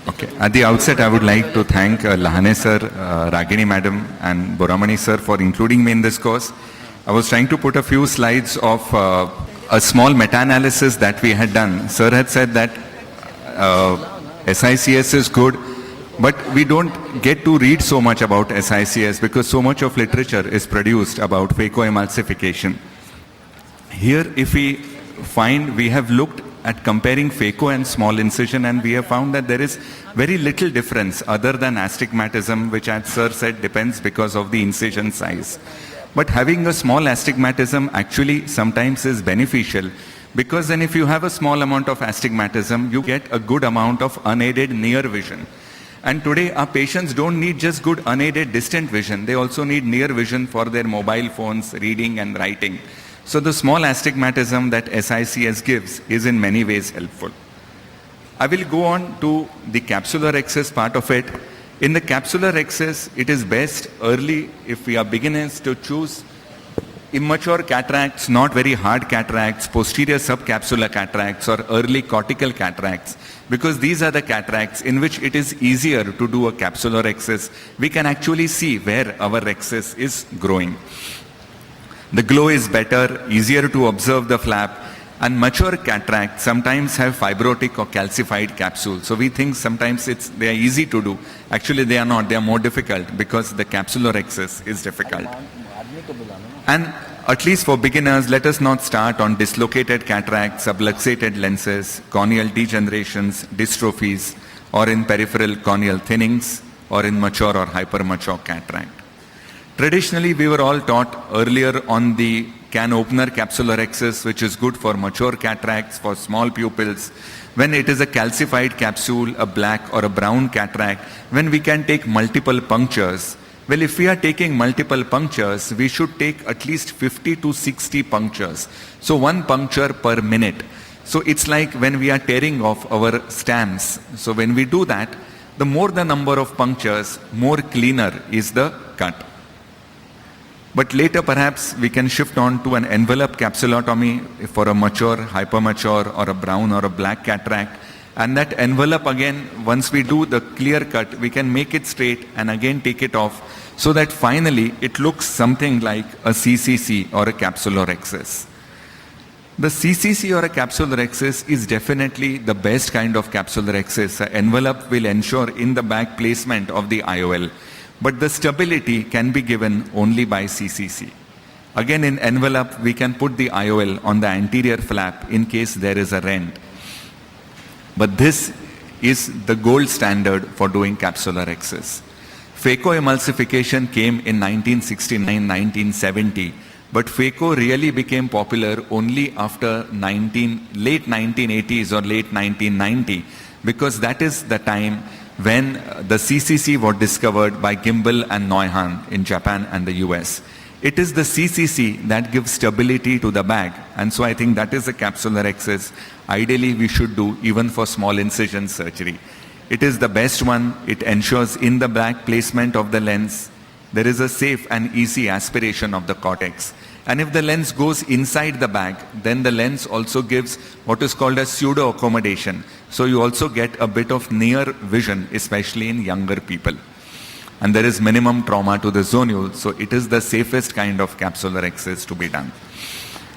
Okay. At the outset, I would like to thank Lahane sir, Ragini madam and Boramani sir for including me in this course. I was trying to put a few slides of a small meta-analysis that we had done. Sir had said that SICS is good, but we don't get to read so much about SICS because so much of literature is produced about phacoemulsification. Here, if we find, we have looked at comparing phaco and small incision, and we have found that there is very little difference other than astigmatism, which, as sir said, depends because of the incision size. But having a small astigmatism actually sometimes is beneficial, because then if you have a small amount of astigmatism, you get a good amount of unaided near vision. And today our patients don't need just good unaided distant vision, they also need near vision for their mobile phones, reading and writing. So the small astigmatism that SICS gives is in many ways helpful. I will go on to the capsular excess part of it. In the capsular excess, it is best early, if we are beginners, to choose immature cataracts, not very hard cataracts, posterior subcapsular cataracts or early cortical cataracts, because these are the cataracts in which it is easier to do a capsular excess. We can actually see where our excess is growing. The glow is better, easier to observe the flap, and mature cataracts sometimes have fibrotic or calcified capsules. So we think sometimes they are easy to do. Actually they are not, they are more difficult because the capsular excess is difficult. And at least for beginners, let us not start on dislocated cataracts, subluxated lenses, corneal degenerations, dystrophies, or in peripheral corneal thinnings, or in mature or hypermature cataract. Traditionally, we were all taught earlier on the can opener capsular excess, which is good for mature cataracts, for small pupils. When it is a calcified capsule, a black or a brown cataract, when we can take multiple punctures. Well, if we are taking multiple punctures, we should take at least 50 to 60 punctures. So one puncture per minute. So it's like when we are tearing off our stamps. So when we do that, the more the number of punctures, more cleaner is the cut. But later perhaps we can shift on to an envelope capsulotomy for a mature, hypermature or a brown or a black cataract. And that envelope again, once we do the clear cut, we can make it straight and again take it off so that finally it looks something like a CCC or a capsular excess. The CCC or a capsular excess is definitely the best kind of capsular excess. An envelope will ensure in the back placement of the IOL. But the stability can be given only by CCC. Again, in envelope, we can put the IOL on the anterior flap in case there is a rent. But this is the gold standard for doing capsular excess. Phacoemulsification came in 1969-1970, but phaco really became popular only after late 1980s or late 1990, because that is the time when the CCC was discovered by Gimbel and Neuhan in Japan and the US. It is the CCC that gives stability to the bag, and so I think that is the capsular excess ideally we should do even for small incision surgery. It is the best one. It ensures in the back placement of the lens there is a safe and easy aspiration of the cortex. And if the lens goes inside the bag, then the lens also gives what is called a pseudo accommodation. So you also get a bit of near vision, especially in younger people. And there is minimum trauma to the zonule, so it is the safest kind of capsular excess to be done.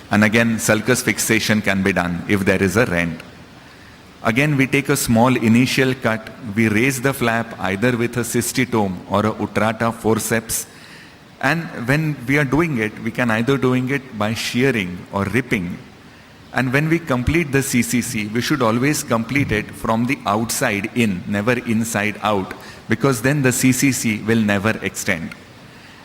And again, sulcus fixation can be done if there is a rent. Again, we take a small initial cut, we raise the flap either with a cystitome or a Utrata forceps. And when we are doing it, we can either doing it by shearing or ripping. And when we complete the CCC, we should always complete it from the outside in, never inside out, because then the CCC will never extend.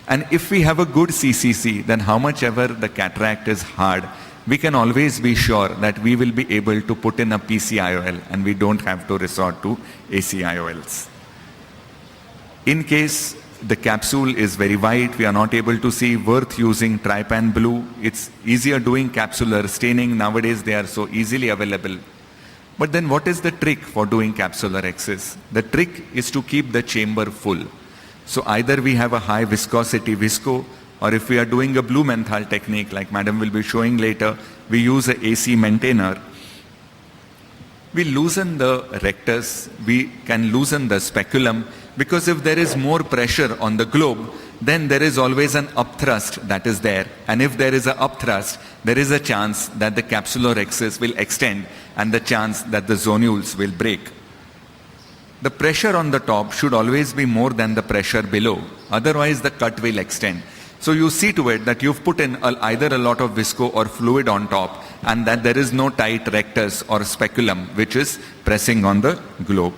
And if we have a good CCC, then how much ever the cataract is hard, we can always be sure that we will be able to put in a PCIOL and we don't have to resort to ACIOLs. In case the capsule is very white, we are not able to see, worth using trypan blue. It's easier doing capsular staining. Nowadays they are so easily available. But then what is the trick for doing capsular excess? The trick is to keep the chamber full. So either we have a high viscosity visco, or if we are doing a blue menthol technique like madam will be showing later, we use a AC maintainer. we loosen the rectus, we can loosen the speculum, because if there is more pressure on the globe, then there is always an upthrust that is there. And if there is an upthrust, there is a chance that the capsular axis will extend and the chance that the zonules will break. The pressure on the top should always be more than the pressure below. Otherwise, the cut will extend. So you see to it that you've put in either a lot of visco or fluid on top, and that there is no tight rectus or speculum which is pressing on the globe.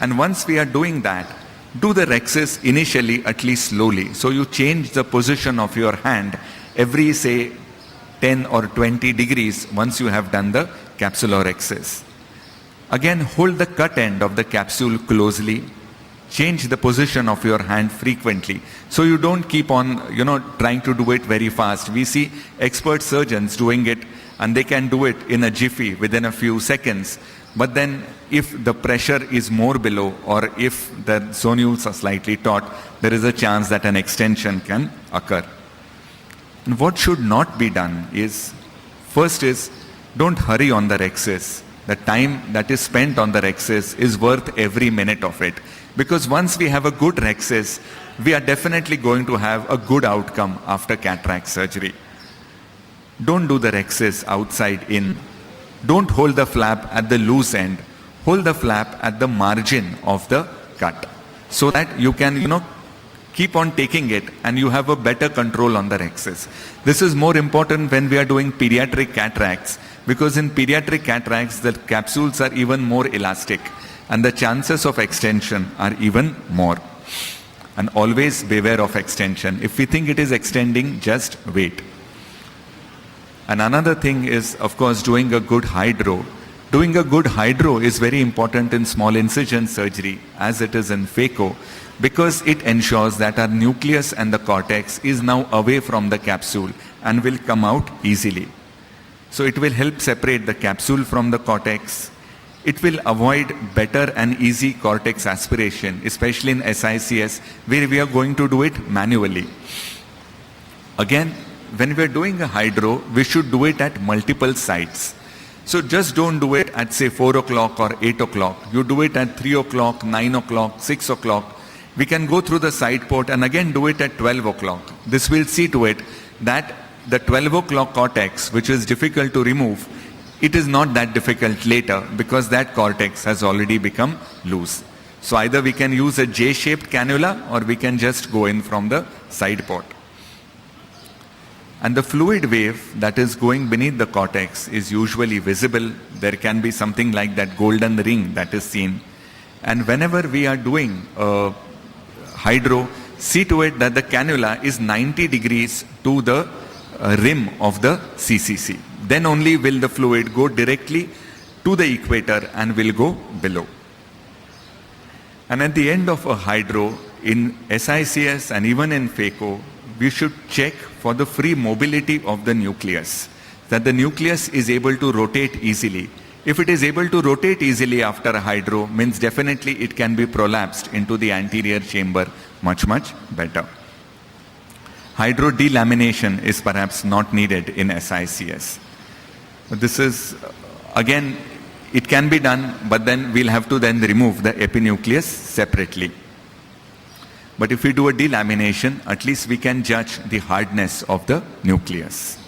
And once we are doing that, do the rexis initially at least slowly. So you change the position of your hand every, say, 10 or 20 degrees once you have done the capsular axis. Again, hold the cut end of the capsule closely. Change the position of your hand frequently. So you don't keep on, trying to do it very fast. We see expert surgeons doing it, and they can do it in a jiffy within a few seconds. But then if the pressure is more below, or if the zonules are slightly taut, there is a chance that an extension can occur. And what should not be done is, first is, don't hurry on the rexis. The time that is spent on the rexis is worth every minute of it. Because once we have a good rexis, we are definitely going to have a good outcome after cataract surgery. Don't do the rexis outside in. Don't hold the flap at the loose end. Hold the flap at the margin of the cut, so that you can, keep on taking it and you have a better control on the rexis. This is more important when we are doing pediatric cataracts, because in pediatric cataracts, the capsules are even more elastic and the chances of extension are even more. And always beware of extension. If we think it is extending, just wait. And another thing is, of course, doing a good hydro. Doing a good hydro is very important in small incision surgery, as it is in phaco, because it ensures that our nucleus and the cortex is now away from the capsule and will come out easily. So it will help separate the capsule from the cortex. It will avoid better and easy cortex aspiration, especially in SICS, where we are going to do it manually. Again, when we are doing a hydro, we should do it at multiple sites. So just don't do it at, say, 4 o'clock or 8 o'clock. You do it at 3 o'clock, 9 o'clock, 6 o'clock. We can go through the side port and again do it at 12 o'clock. This will see to it that the 12 o'clock cortex, which is difficult to remove, it is not that difficult later, because that cortex has already become loose. So either we can use a J-shaped cannula or we can just go in from the side port. And the fluid wave that is going beneath the cortex is usually visible. There can be something like that golden ring that is seen. And whenever we are doing hydro, see to it that the cannula is 90 degrees to the rim of the CCC. Then only will the fluid go directly to the equator and will go below. And at the end of a hydro, in SICS and even in phaco, we should check for the free mobility of the nucleus, that the nucleus is able to rotate easily. If it is able to rotate easily after a hydro, means definitely it can be prolapsed into the anterior chamber much, much better. Hydrodelamination is perhaps not needed in SICS. This is, again, it can be done, but then we'll have to then remove the epinucleus separately. But if we do a delamination, at least we can judge the hardness of the nucleus.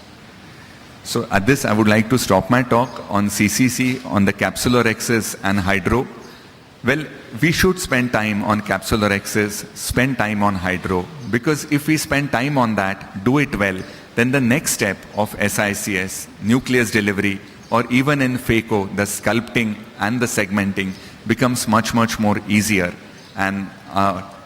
So at this, I would like to stop my talk on CCC, on the capsular axis and hydro. Well, we should spend time on capsular axis, spend time on hydro, because if we spend time on that, do it well, then the next step of SICS, nucleus delivery, or even in phaco, the sculpting and the segmenting becomes much, much more easier, and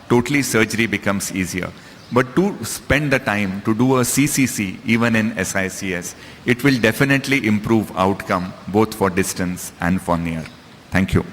totally surgery becomes easier. But to spend the time to do a CCC even in SICS, it will definitely improve outcome both for distance and for near. Thank you.